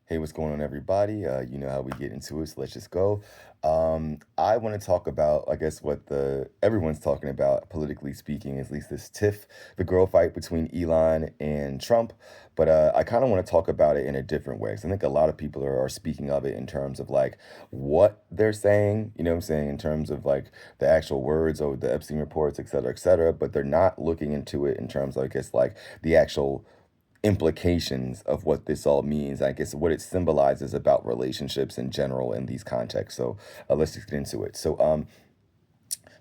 Hey, what's going on, everybody? You know how we get into it, so let's just go. I want to talk about, I guess, what the everyone's talking about, politically speaking, at least this tiff, the girl fight between Elon and Trump. But I kind of want to talk about it in a different way. 'Cause I think a lot of people are speaking of it in terms of like what they're saying, you know what I'm saying, in terms of like the actual words or the Epstein reports, et cetera, et cetera. But they're not looking into it in terms of, I guess, like the actual implications of what this all means, I guess what it symbolizes about relationships in general in these contexts. So let's just get into it. So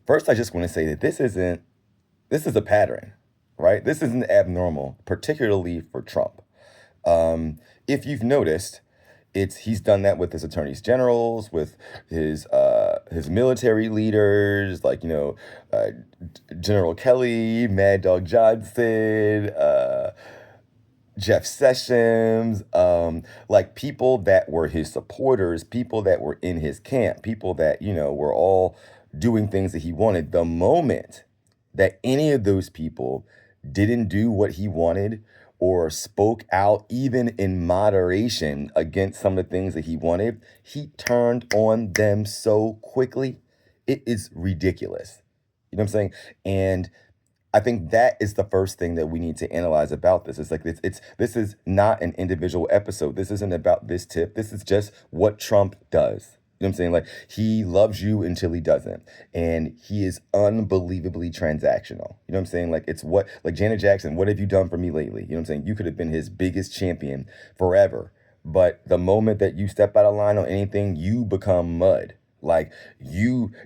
first, I just want to say that this is a pattern, right? This isn't abnormal, particularly for Trump. If you've noticed, he's done that with his attorneys generals, with his military leaders, like General Kelly, Mad Dog Johnson, Jeff Sessions, like people that were his supporters, people that were in his camp, people that, were all doing things that he wanted. The moment that any of those people didn't do what he wanted or spoke out, even in moderation, against some of the things that he wanted, he turned on them so quickly. It is ridiculous. You know what I'm saying? And I think that is the first thing that we need to analyze about this. It's like it's this is not an individual episode. This isn't about this tip. This is just what Trump does. You know what I'm saying? Like he loves you until he doesn't. And he is unbelievably transactional. You know what I'm saying? Like it's what like Janet Jackson, what have you done for me lately? You know what I'm saying? You could have been his biggest champion forever. But the moment that you step out of line on anything, you become mud. Like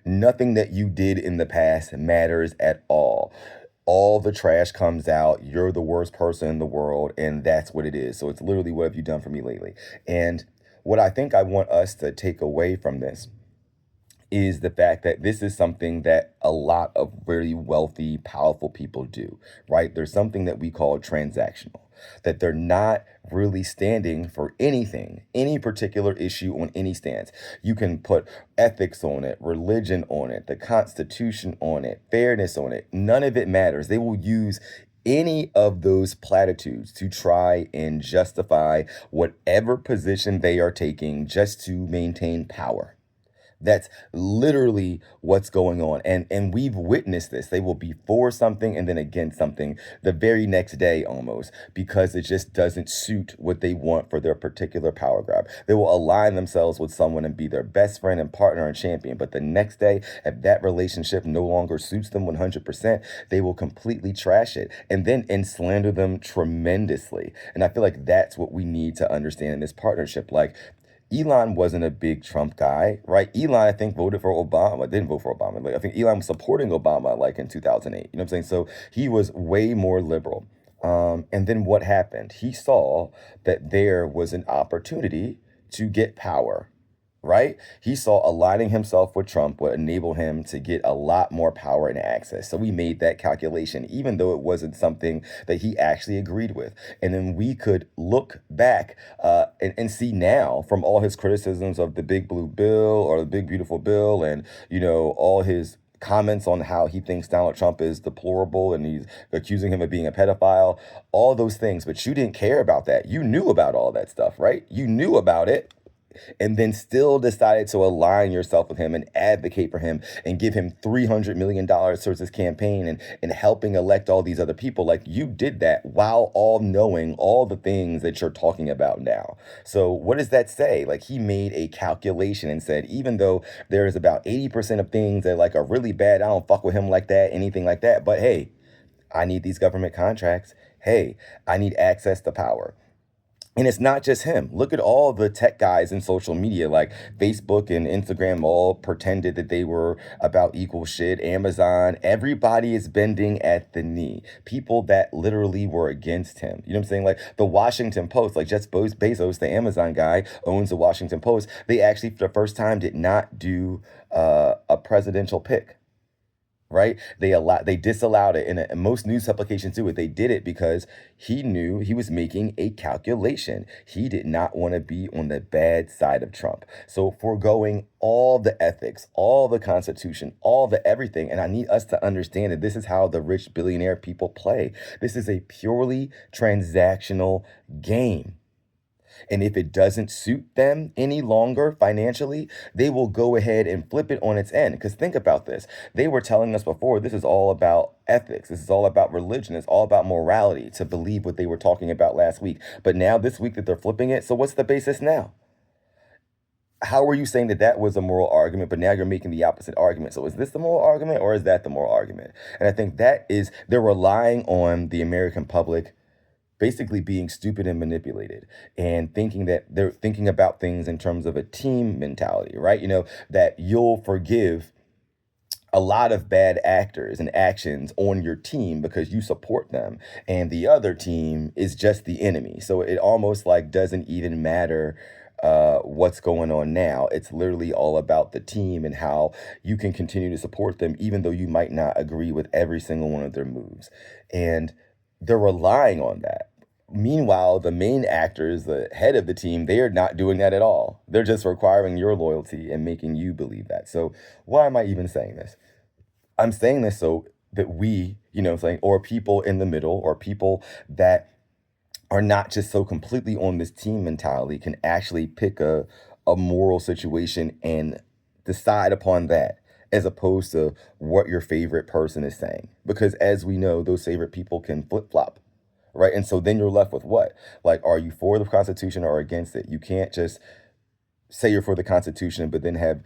nothing that you did in the past matters at all the trash comes out. You're the worst person in the world, and that's what it is. So it's literally, what have you done for me lately? And what I think I want us to take away from this is the fact that this is something that a lot of very wealthy, powerful people do, right? There's something that we call transactional, that they're not really standing for anything, any particular issue on any stance. You can put ethics on it, religion on it, the Constitution on it, fairness on it. None of it matters. They will use any of those platitudes to try and justify whatever position they are taking just to maintain power. That's literally what's going on. And we've witnessed this. They will be for something and then against something the very next day almost, because it just doesn't suit what they want for their particular power grab. They will align themselves with someone and be their best friend and partner and champion. But the next day, if that relationship no longer suits them 100%, they will completely trash it and slander them tremendously. And I feel like that's what we need to understand in this partnership. Like, Elon wasn't a big Trump guy, right? Elon, I think, voted for Obama. Didn't vote for Obama. Like, I think Elon was supporting Obama like in 2008. You know what I'm saying? So he was way more liberal. And then what happened? He saw that there was an opportunity to get power, right? He saw aligning himself with Trump would enable him to get a lot more power and access. So we made that calculation, even though it wasn't something that he actually agreed with. And then we could look back and see now, from all his criticisms of the Big Blue Bill or the Big Beautiful Bill, and all his comments on how he thinks Donald Trump is deplorable and he's accusing him of being a pedophile, all those things. But you didn't care about that. You knew about all that stuff, right? You knew about it, and then still decided to align yourself with him and advocate for him and give him $300 million towards his campaign and helping elect all these other people. Like, you did that while all knowing all the things that you're talking about now. So what does that say? Like, he made a calculation and said, even though there is about 80% of things that like are really bad, I don't fuck with him like that, anything like that. But hey, I need these government contracts. Hey, I need access to power. And it's not just him. Look at all the tech guys in social media, like Facebook and Instagram, all pretended that they were about equal shit. Amazon, everybody is bending at the knee. People that literally were against him. You know what I'm saying? Like the Washington Post, like Jeff Bezos, the Amazon guy, owns the Washington Post. They actually, for the first time, did not do a presidential pick, right? They disallowed it, and most news publications do it. They did it because he knew he was making a calculation. He did not want to be on the bad side of Trump. So foregoing all the ethics, all the Constitution, all the everything, and I need us to understand that this is how the rich billionaire people play. This is a purely transactional game. And if it doesn't suit them any longer financially, they will go ahead and flip it on its end. Because think about this. They were telling us before this is all about ethics. This is all about religion. It's all about morality to believe what they were talking about last week. But now, this week that they're flipping it, so what's the basis now? How are you saying that that was a moral argument, but now you're making the opposite argument? So is this the moral argument or is that the moral argument? And I think that is, they're relying on the American public basically being stupid and manipulated and thinking that they're thinking about things in terms of a team mentality, right? That you'll forgive a lot of bad actors and actions on your team because you support them, and the other team is just the enemy. So it almost like doesn't even matter what's going on now. It's literally all about the team and how you can continue to support them even though you might not agree with every single one of their moves. And they're relying on that. Meanwhile, the main actors, the head of the team, they are not doing that at all. They're just requiring your loyalty and making you believe that. So why am I even saying this? I'm saying this so that we, saying, or people in the middle, or people that are not just so completely on this team mentality, can actually pick a moral situation and decide upon that, as opposed to what your favorite person is saying. Because as we know, those favorite people can flip flop, right? And so then you're left with what? Like, are you for the Constitution or against it? You can't just say you're for the Constitution, but then have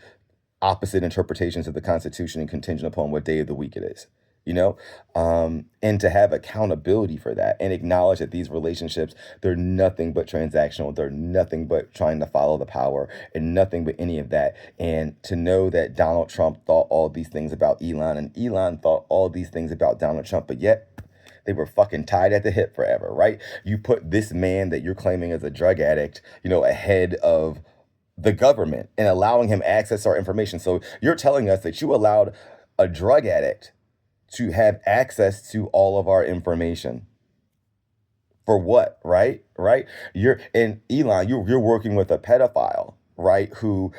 opposite interpretations of the Constitution and contingent upon what day of the week it is, and to have accountability for that and acknowledge that these relationships, they're nothing but transactional. They're nothing but trying to follow the power and nothing but any of that. And to know that Donald Trump thought all these things about Elon and Elon thought all these things about Donald Trump, but yet they were fucking tied at the hip forever, right? You put this man that you're claiming as a drug addict, ahead of the government and allowing him access to our information. So you're telling us that you allowed a drug addict to have access to all of our information. For what, right? Right? You're and Elon, you're working with a pedophile, right? Who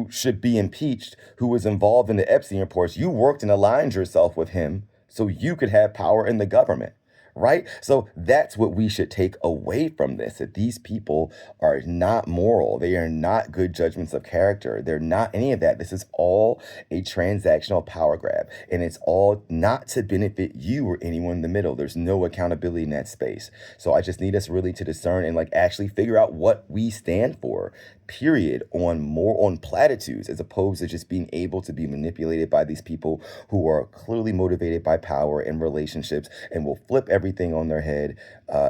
should be impeached, who was involved in the Epstein reports. You worked and aligned yourself with him so you could have power in the government. Right? So that's what we should take away from this, that these people are not moral. They are not good judgments of character. They're not any of that. This is all a transactional power grab, and it's all not to benefit you or anyone in the middle. There's no accountability in that space. So I just need us really to discern and actually figure out what we stand for, period, on platitudes, as opposed to just being able to be manipulated by these people who are clearly motivated by power and relationships and will flip everything on their head,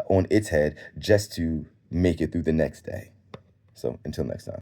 on its head, just to make it through the next day. So until next time.